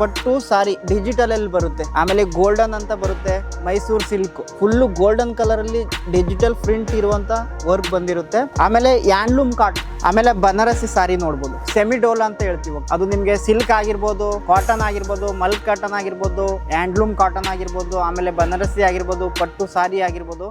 ಪಟ್ಟು ಸಾರಿ ಡಿಜಿಟಲ್ ಅಲ್ಲಿ ಬರುತ್ತೆ. ಆಮೇಲೆ ಗೋಲ್ಡನ್ ಅಂತ ಬರುತ್ತೆ, Mysuru silk full golden colour ಅಲ್ಲಿ ಡಿಜಿಟಲ್ ಪ್ರಿಂಟ್ ಇರುವಂತ ವರ್ಕ್ ಬಂದಿರುತ್ತೆ. ಆಮೇಲೆ ಹ್ಯಾಂಡ್ಲೂಮ್ ಕಾಟನ್, ಆಮೇಲೆ ಬನಾರಸಿ ಸಾರಿ ನೋಡ್ಬೋದು. ಸೆಮಿ ಡೋಲಾ ಅಂತ ಹೇಳ್ತೀವಿ, ಅದು ನಿಮ್ಗೆ ಸಿಲ್ಕ್ ಆಗಿರ್ಬೋದು, ಕಾಟನ್ ಆಗಿರ್ಬೋದು, ಮಲ್ಕ್ ಕಾಟನ್ ಆಗಿರ್ಬೋದು, ಹ್ಯಾಂಡ್ಲೂಮ್ ಕಾಟನ್ ಆಗಿರ್ಬೋದು, ಆಮೇಲೆ ಬನಾರಸಿ ಆಗಿರ್ಬೋದು, ಪಟ್ಟು ಸಾರಿ ಆಗಿರ್ಬೋದು.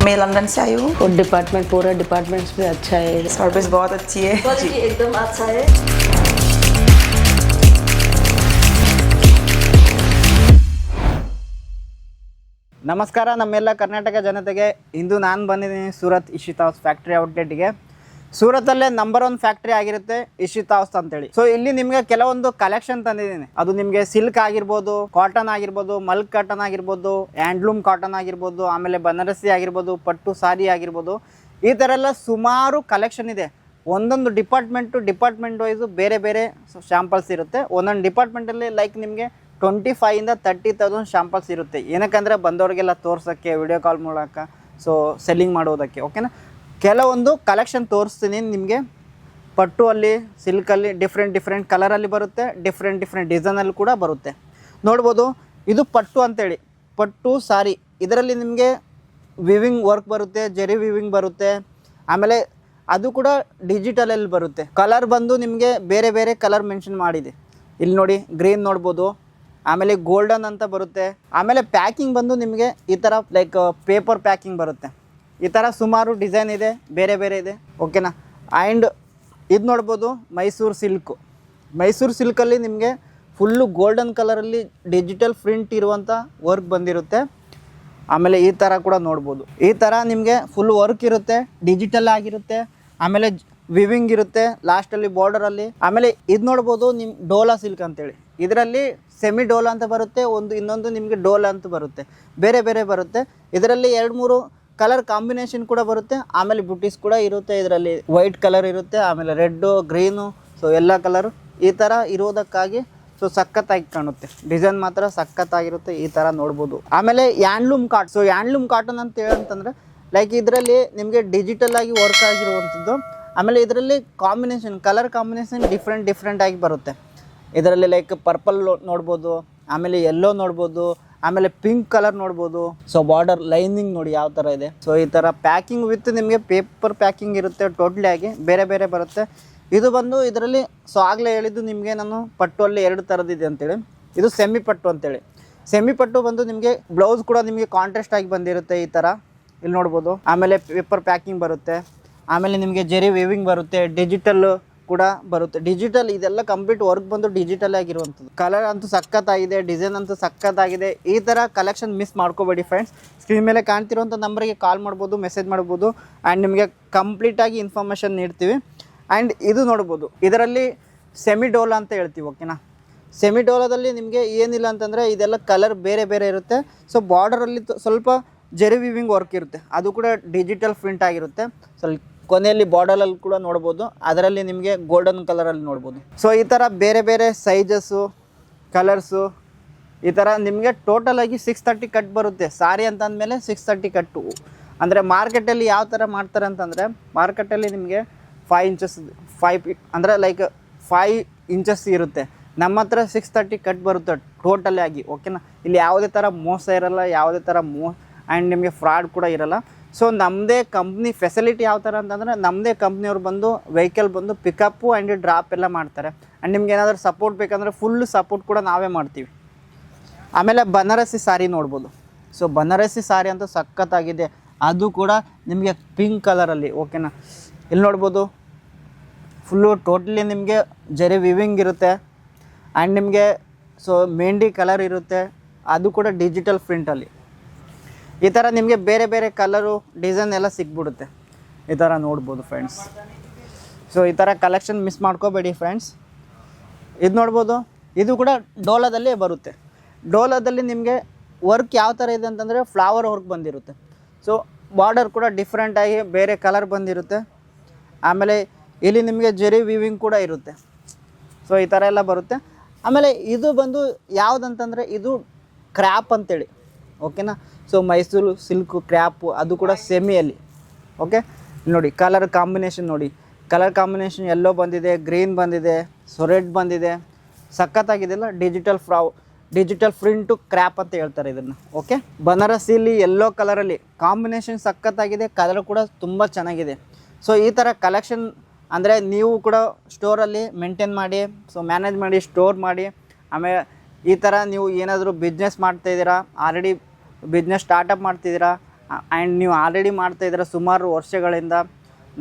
मैं लंदन से आई हूँ और डिपार्टमेंट पूरा डिपार्टमेंट्स भी अच्छा है, सर्विस बहुत अच्छी है, क्वालिटी एकदम अच्छा है. ನಮಸ್ಕಾರ ನಮ್ಮೆಲ್ಲ ಕರ್ನಾಟಕ ಜನತೆಗೆ. ಇಂದು ನಾನು ಬಂದಿದ್ದೀನಿ ಸೂರತ್ ಇಶಿತಾ ಹೌಸ್ ಫ್ಯಾಕ್ಟ್ರಿ ಔಟ್ಲೆಟ್ಗೆ. ಸೂರತಲ್ಲೇ ನಂಬರ್ 1 ಫ್ಯಾಕ್ಟ್ರಿ ಆಗಿರುತ್ತೆ ಇಶಿತಾ ಹೌಸ್ ಅಂತೇಳಿ. ಸೊ ಇಲ್ಲಿ ನಿಮಗೆ ಕೆಲವೊಂದು ಕಲೆಕ್ಷನ್ ತಂದಿದ್ದೀನಿ. ಅದು ನಿಮಗೆ ಸಿಲ್ಕ್ ಆಗಿರ್ಬೋದು, ಕಾಟನ್ ಆಗಿರ್ಬೋದು, ಮಲ್ಕ್ ಕಾಟನ್ ಆಗಿರ್ಬೋದು, ಹ್ಯಾಂಡ್ಲೂಮ್ ಕಾಟನ್ ಆಗಿರ್ಬೋದು, ಆಮೇಲೆ ಬನಾರಸಿ ಆಗಿರ್ಬೋದು, ಪಟ್ಟು ಸಾರಿ ಆಗಿರ್ಬೋದು. ಈ ಥರ ಎಲ್ಲ ಸುಮಾರು ಕಲೆಕ್ಷನ್ ಇದೆ. ಒಂದೊಂದು ಡಿಪಾರ್ಟ್ಮೆಂಟ್ ವೈಸು ಬೇರೆ ಬೇರೆ ಶಾಂಪಲ್ಸ್ ಇರುತ್ತೆ. ಒಂದೊಂದು ಡಿಪಾರ್ಟ್ಮೆಂಟಲ್ಲಿ ಲೈಕ್ ನಿಮಗೆ 25,000 ಇಂದ 30,000 ಶಾಂಪಲ್ಸ್ ಇರುತ್ತೆ. ಏನಕ್ಕಂದರೆ ಬಂದವರಿಗೆಲ್ಲ ತೋರ್ಸೋಕ್ಕೆ, ವಿಡಿಯೋ ಕಾಲ್ ಮೂಲಕ ಸೊ ಸೆಲ್ಲಿಂಗ್ ಮಾಡೋದಕ್ಕೆ. ಓಕೆನಾ, ಕೆಲವೊಂದು ಕಲೆಕ್ಷನ್ ತೋರಿಸ್ತೀನಿ ನಿಮಗೆ. ಪಟ್ಟು ಅಲ್ಲಿ, ಸಿಲ್ಕಲ್ಲಿ ಡಿಫ್ರೆಂಟ್ ಕಲರಲ್ಲಿ ಬರುತ್ತೆ, ಡಿಫ್ರೆಂಟ್ ಡಿಸೈನಲ್ಲಿ ಕೂಡ ಬರುತ್ತೆ. ನೋಡ್ಬೋದು, ಇದು ಪಟ್ಟು ಅಂತೇಳಿ, ಪಟ್ಟು ಸಾರಿ. ಇದರಲ್ಲಿ ನಿಮಗೆ ವಿವಿಂಗ್ ವರ್ಕ್ ಬರುತ್ತೆ, ಜರಿ ವಿವಿಂಗ್ ಬರುತ್ತೆ. ಆಮೇಲೆ ಅದು ಕೂಡ ಡಿಜಿಟಲಲ್ಲಿ ಬರುತ್ತೆ. ಕಲರ್ ಬಂದು ನಿಮಗೆ ಬೇರೆ ಬೇರೆ ಕಲರ್ ಮೆನ್ಷನ್ ಮಾಡಿದೆ. ಇಲ್ಲಿ ನೋಡಿ, ಗ್ರೀನ್ ನೋಡ್ಬೋದು, ಆಮೇಲೆ ಗೋಲ್ಡನ್ ಅಂತ ಬರುತ್ತೆ. ಆಮೇಲೆ ಪ್ಯಾಕಿಂಗ್ ಬಂದು ನಿಮಗೆ ಈ ಥರ ಲೈಕ್ ಪೇಪರ್ ಪ್ಯಾಕಿಂಗ್ ಬರುತ್ತೆ. ಈ ಥರ ಸುಮಾರು ಡಿಸೈನ್ ಇದೆ, ಬೇರೆ ಬೇರೆ ಇದೆ. ಓಕೆನಾ. ಆ್ಯಂಡ್ ಇದು ನೋಡ್ಬೋದು, ಮೈಸೂರು ಸಿಲ್ಕಲ್ಲಿ ನಿಮಗೆ ಫುಲ್ಲು ಗೋಲ್ಡನ್ ಕಲರಲ್ಲಿ ಡಿಜಿಟಲ್ ಪ್ರಿಂಟ್ ಇರುವಂಥ ವರ್ಕ್ ಬಂದಿರುತ್ತೆ. ಆಮೇಲೆ ಈ ಥರ ಕೂಡ ನೋಡ್ಬೋದು. ಈ ಥರ ನಿಮಗೆ ಫುಲ್ ವರ್ಕ್ ಇರುತ್ತೆ, ಡಿಜಿಟಲ್ ಆಗಿರುತ್ತೆ. ಆಮೇಲೆ ವಿವಿಂಗ್ ಇರುತ್ತೆ ಲಾಸ್ಟಲ್ಲಿ ಬಾರ್ಡರಲ್ಲಿ. ಆಮೇಲೆ ಇದು ನೋಡ್ಬೋದು, ನಿಮ್ಮ ಡೋಲಾ ಸಿಲ್ಕ್ ಅಂತೇಳಿ. ಇದರಲ್ಲಿ ಸೆಮಿ ಡೋಲಾ ಅಂತ ಬರುತ್ತೆ, ಇನ್ನೊಂದು ನಿಮಗೆ ಡೋಲಾ ಅಂತ ಬರುತ್ತೆ, ಬೇರೆ ಬೇರೆ ಬರುತ್ತೆ. ಇದರಲ್ಲಿ 2-3 ಕಲರ್ ಕಾಂಬಿನೇಷನ್ ಕೂಡ ಬರುತ್ತೆ. ಆಮೇಲೆ ಬುಟೀಸ್ ಕೂಡ ಇರುತ್ತೆ. ಇದರಲ್ಲಿ ವೈಟ್ ಕಲರ್ ಇರುತ್ತೆ, ಆಮೇಲೆ ರೆಡ್ಡು, ಗ್ರೀನು, ಸೊ ಎಲ್ಲ ಕಲರು ಈ ಥರ ಇರೋದಕ್ಕಾಗಿ ಸೊ ಸಖತ್ತಾಗಿ ಕಾಣುತ್ತೆ. ಡಿಸೈನ್ ಮಾತ್ರ ಸಖತ್ತಾಗಿರುತ್ತೆ. ಈ ಥರ ನೋಡ್ಬೋದು. ಆಮೇಲೆ handloom cotton. So handloom cotton ಅಂತ ಹೇಳಂತಂದರೆ ಲೈಕ್ ಇದರಲ್ಲಿ ನಿಮಗೆ ಡಿಜಿಟಲ್ ಆಗಿ ವರ್ಕ್ ಆಗಿರುವಂಥದ್ದು. ಆಮೇಲೆ ಇದರಲ್ಲಿ ಕಲರ್ ಕಾಂಬಿನೇಷನ್ ಡಿಫ್ರೆಂಟ್ ಆಗಿ ಬರುತ್ತೆ. ಇದರಲ್ಲಿ ಲೈಕ್ ಪರ್ಪಲ್ ನೋಡ್ಬೋದು, ಆಮೇಲೆ ಯೆಲ್ಲೋ ನೋಡ್ಬೋದು, ಆಮೇಲೆ ಪಿಂಕ್ ಕಲರ್ ನೋಡ್ಬೋದು. ಸೊ ಬಾರ್ಡರ್ ಲೈನಿಂಗ್ ನೋಡಿ ಯಾವ ಥರ ಇದೆ. ಸೊ ಈ ಥರ ಪ್ಯಾಕಿಂಗ್ ವಿತ್ ನಿಮಗೆ ಪೇಪರ್ ಪ್ಯಾಕಿಂಗ್ ಇರುತ್ತೆ. ಟೋಟ್ಲಿ ಆಗಿ ಬೇರೆ ಬೇರೆ ಬರುತ್ತೆ. ಇದು ಬಂದು ಇದರಲ್ಲಿ ಸೊ ಆಗಲೇ ಹೇಳಿದ್ದು ನಿಮಗೆ ನಾನು ಪಟ್ಟುಲ್ಲಿ 2 ಥರದಿದೆ ಅಂತೇಳಿ. ಇದು ಸೆಮಿ ಪಟ್ಟು ಅಂತೇಳಿ. ಸೆಮಿ ಪಟ್ಟು ಬಂದು ನಿಮಗೆ ಬ್ಲೌಸ್ ಕೂಡ ನಿಮಗೆ ಕಾಂಟ್ರಾಸ್ಟ್ ಆಗಿ ಬಂದಿರುತ್ತೆ ಈ ಥರ. ಇಲ್ಲಿ ನೋಡ್ಬೋದು. ಆಮೇಲೆ ಪೇಪರ್ ಪ್ಯಾಕಿಂಗ್ ಬರುತ್ತೆ. ಆಮೇಲೆ ನಿಮಗೆ ಜೆರಿ ವೇವಿಂಗ್ ಬರುತ್ತೆ, ಡಿಜಿಟಲ್ ಕೂಡ ಬರುತ್ತೆ. ಡಿಜಿಟಲ್ ಇದೆಲ್ಲ ಕಂಪ್ಲೀಟ್ ವರ್ಕ್ ಬಂದು ಡಿಜಿಟಲ್ ಆಗಿರುವಂಥದ್ದು. ಕಲರ್ ಅಂತೂ ಸಖತ್ತಾಗಿದೆ, ಡಿಸೈನ್ ಅಂತೂ ಸಖತ್ತಾಗಿದೆ. ಈ ಥರ ಕಲೆಕ್ಷನ್ ಮಿಸ್ ಮಾಡ್ಕೋಬೇಡಿ ಫ್ರೆಂಡ್ಸ್. ಸ್ಕ್ರೀನ್ ಮೇಲೆ ಕಾಣ್ತಿರೋಂಥ ನಂಬರಿಗೆ ಕಾಲ್ ಮಾಡ್ಬೋದು, ಮೆಸೇಜ್ ಮಾಡ್ಬೋದು. ಆ್ಯಂಡ್ ನಿಮಗೆ ಕಂಪ್ಲೀಟಾಗಿ ಇನ್ಫಾರ್ಮೇಷನ್ ನೀಡ್ತೀವಿ. ಆ್ಯಂಡ್ ಇದು ನೋಡ್ಬೋದು, ಇದರಲ್ಲಿ ಸೆಮಿ ಡೋಲಾ ಅಂತ ಹೇಳ್ತೀವಿ. ಓಕೆನಾ. ಸೆಮಿ ಡೋಲಾದಲ್ಲಿ ನಿಮಗೆ ಏನಿಲ್ಲ ಅಂತಂದರೆ ಇದೆಲ್ಲ ಕಲರ್ ಬೇರೆ ಬೇರೆ ಇರುತ್ತೆ. ಸೊ ಬಾರ್ಡರಲ್ಲಿ ಸ್ವಲ್ಪ ಜೆರಿ ವಿವಿಂಗ್ ವರ್ಕ್ ಇರುತ್ತೆ, ಅದು ಕೂಡ ಡಿಜಿಟಲ್ ಪ್ರಿಂಟ್ ಆಗಿರುತ್ತೆ. ಸ್ವಲ್ಪ ಕೊನೆಯಲ್ಲಿ ಬಾರ್ಡರಲ್ಲಿ ಕೂಡ ನೋಡ್ಬೋದು. ಅದರಲ್ಲಿ ನಿಮಗೆ ಗೋಲ್ಡನ್ ಕಲರಲ್ಲಿ ನೋಡ್ಬೋದು. ಸೊ ಈ ಥರ ಬೇರೆ ಬೇರೆ ಸೈಜಸ್ಸು, ಕಲರ್ಸು, ಈ ಥರ ನಿಮಗೆ ಟೋಟಲಾಗಿ 630 ಕಟ್ ಬರುತ್ತೆ. ಸಾರಿ ಅಂತ ಅಂದಮೇಲೆ 630 ಕಟ್ಟು. ಅಂದರೆ ಮಾರ್ಕೆಟಲ್ಲಿ ಯಾವ ಥರ ಮಾಡ್ತಾರೆ ಅಂತಂದರೆ, ಮಾರ್ಕೆಟಲ್ಲಿ ನಿಮಗೆ 5 ಇಂಚಸ್ ಅಂದರೆ ಲೈಕ್ 5 ಇಂಚಸ್ ಇರುತ್ತೆ. ನಮ್ಮ ಹತ್ರ 630 ಕಟ್ ಬರುತ್ತೆ ಟೋಟಲಿ ಆಗಿ. ಓಕೆನಾ. ಇಲ್ಲಿ ಯಾವುದೇ ಥರ ಮೋಸ ಇರಲ್ಲ, ಯಾವುದೇ ಥರ ಆ್ಯಂಡ್ ನಿಮಗೆ ಫ್ರಾಡ್ ಕೂಡ ಇರಲ್ಲ. ಸೊ ನಮ್ಮದೇ ಕಂಪ್ನಿ ಫೆಸಿಲಿಟಿ ಯಾವ ಥರ ಅಂತಂದರೆ, ನಮ್ಮದೇ ಕಂಪ್ನಿಯವ್ರು ಬಂದು ವೆಹಿಕಲ್ ಬಂದು ಪಿಕಪ್ಪು ಆ್ಯಂಡ್ ಡ್ರಾಪ್ ಎಲ್ಲ ಮಾಡ್ತಾರೆ. ಆ್ಯಂಡ್ ನಿಮ್ಗೆ ಏನಾದರೂ ಸಪೋರ್ಟ್ ಬೇಕಂದರೆ ಫುಲ್ ಸಪೋರ್ಟ್ ಕೂಡ ನಾವೇ ಮಾಡ್ತೀವಿ. ಆಮೇಲೆ ಬನಾರಸಿ ಸಾರಿ ನೋಡ್ಬೋದು. ಸೊ ಬನಾರಸಿ ಸಾರಿ ಅಂತೂ ಸಖತ್ತಾಗಿದೆ, ಅದು ಕೂಡ ನಿಮಗೆ ಪಿಂಕ್ ಕಲರಲ್ಲಿ. ಓಕೆನಾ. ಇಲ್ಲಿ ನೋಡ್ಬೋದು, ಫುಲ್ಲು ಟೋಟಲಿ ನಿಮಗೆ ಜರಿ ವಿವಿಂಗ್ ಇರುತ್ತೆ. ಆ್ಯಂಡ್ ನಿಮಗೆ ಸೊ ಮೆಹಂದಿ ಕಲರ್ ಇರುತ್ತೆ, ಅದು ಕೂಡ ಡಿಜಿಟಲ್ ಪ್ರಿಂಟಲ್ಲಿ. ಈ ಥರ ನಿಮಗೆ ಬೇರೆ ಬೇರೆ ಕಲರು, ಡಿಸೈನ್ ಎಲ್ಲ ಸಿಕ್ಬಿಡುತ್ತೆ. ಈ ಥರ ನೋಡ್ಬೋದು ಫ್ರೆಂಡ್ಸ್. ಸೊ ಈ ಥರ ಕಲೆಕ್ಷನ್ ಮಿಸ್ ಮಾಡ್ಕೋಬೇಡಿ ಫ್ರೆಂಡ್ಸ್. ಇದು ನೋಡ್ಬೋದು, ಇದು ಕೂಡ ಡೋಲಾದಲ್ಲೇ ಬರುತ್ತೆ. ಡೋಲಾದಲ್ಲಿ ನಿಮಗೆ ವರ್ಕ್ ಯಾವ ಥರ ಇದೆ ಅಂತಂದರೆ ಫ್ಲವರ್ ವರ್ಕ್ ಬಂದಿರುತ್ತೆ. ಸೊ ಬಾರ್ಡರ್ ಕೂಡ ಡಿಫ್ರೆಂಟಾಗಿ ಬೇರೆ ಕಲರ್ ಬಂದಿರುತ್ತೆ. ಆಮೇಲೆ ಇಲ್ಲಿ ನಿಮಗೆ ಜೆರಿ ವಿವಿಂಗ್ ಕೂಡ ಇರುತ್ತೆ. ಸೊ ಈ ಥರ ಎಲ್ಲ ಬರುತ್ತೆ. ಆಮೇಲೆ ಇದು ಬಂದು ಯಾವುದಂತಂದರೆ ಇದು ಕ್ರ್ಯಾಪ್ ಅಂತೇಳಿ, ಓಕೆನಾ. ಸೊ ಮೈಸೂರು ಸಿಲ್ಕು ಕ್ರ್ಯಾಪು ಅದು ಕೂಡ ಸೆಮಿಯಲ್ಲಿ, ಓಕೆ. ನೋಡಿ ಕಲರ್ ಕಾಂಬಿನೇಷನ್ ನೋಡಿ, ಕಲರ್ ಕಾಂಬಿನೇಷನ್ ಎಲ್ಲೋ ಬಂದಿದೆ, ಗ್ರೀನ್ ಬಂದಿದೆ, ಸೊ ರೆಡ್ ಬಂದಿದೆ, ಸಖತ್ತಾಗಿದೆಯಲ್ಲ. ಡಿಜಿಟಲ್ ಪ್ರಿಂಟು ಕ್ರ್ಯಾಪ್ ಅಂತ ಹೇಳ್ತಾರೆ ಇದನ್ನು, ಓಕೆ. ಬನಾರಸಿಲಿ ಯೆಲ್ಲೋ ಕಲರಲ್ಲಿ ಕಾಂಬಿನೇಷನ್ ಸಖತ್ತಾಗಿದೆ, ಕಲರ್ ಕೂಡ ತುಂಬ ಚೆನ್ನಾಗಿದೆ. ಸೊ ಈ ಥರ ಕಲೆಕ್ಷನ್ ಅಂದರೆ ನೀವು ಕೂಡ ಸ್ಟೋರಲ್ಲಿ ಮೇಂಟೈನ್ ಮಾಡಿ, ಸೊ ಮ್ಯಾನೇಜ್ ಮಾಡಿ, ಸ್ಟೋರ್ ಮಾಡಿ. ಆಮೇಲೆ ಈ ಥರ ನೀವು ಏನಾದರೂ ಬಿಸ್ನೆಸ್ ಮಾಡ್ತಾಯಿದ್ದೀರಾ, ಆಲ್ರೆಡಿ ಬಿಸ್ನೆಸ್ ಸ್ಟಾರ್ಟಪ್ ಮಾಡ್ತಿದ್ದೀರಾ ಆ್ಯಂಡ್ ನೀವು ಆಲ್ರೆಡಿ ಮಾಡ್ತಾಯಿದ್ದೀರಾ ಸುಮಾರು ವರ್ಷಗಳಿಂದ,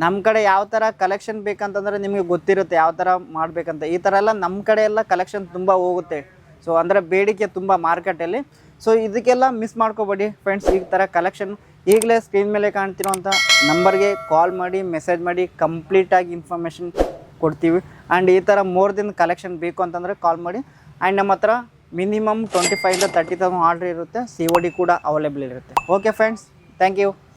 ನಮ್ಮ ಕಡೆ ಯಾವ ಥರ ಕಲೆಕ್ಷನ್ ಬೇಕಂತಂದರೆ ನಿಮಗೆ ಗೊತ್ತಿರುತ್ತೆ ಯಾವ ಥರ ಮಾಡಬೇಕಂತ. ಈ ಥರ ಎಲ್ಲ ನಮ್ಮ ಕಡೆ ಎಲ್ಲ ಕಲೆಕ್ಷನ್ ತುಂಬ ಹೋಗುತ್ತೆ. ಸೊ ಅಂದರೆ ಬೇಡಿಕೆ ತುಂಬ ಮಾರ್ಕೆಟಲ್ಲಿ. ಸೊ ಇದಕ್ಕೆಲ್ಲ ಮಿಸ್ ಮಾಡ್ಕೋಬೇಡಿ ಫ್ರೆಂಡ್ಸ್. ಈ ಥರ ಕಲೆಕ್ಷನ್ ಈಗಲೇ ಸ್ಕ್ರೀನ್ ಮೇಲೆ ಕಾಣ್ತಿರೋಂಥ ನಂಬರ್ಗೆ ಕಾಲ್ ಮಾಡಿ, ಮೆಸೇಜ್ ಮಾಡಿ, ಕಂಪ್ಲೀಟಾಗಿ ಇನ್ಫಾರ್ಮೇಷನ್ ಕೊಡ್ತೀವಿ. ಆ್ಯಂಡ್ ಈ ಥರ ಮೋರ್ ದಿನ ಕಲೆಕ್ಷನ್ ಬೇಕು ಅಂತಂದರೆ ಕಾಲ್ ಮಾಡಿ. ಆ್ಯಂಡ್ ನಮ್ಮ ಹತ್ರ ಮಿನಿಮಮ್ 25,000 to 30,000 ಆರ್ಡ್ರ್ ಇರುತ್ತೆ, COD ಕೂಡ ಅವೈಲೇಬಲ್ ಇರುತ್ತೆ. Okay friends, thank you.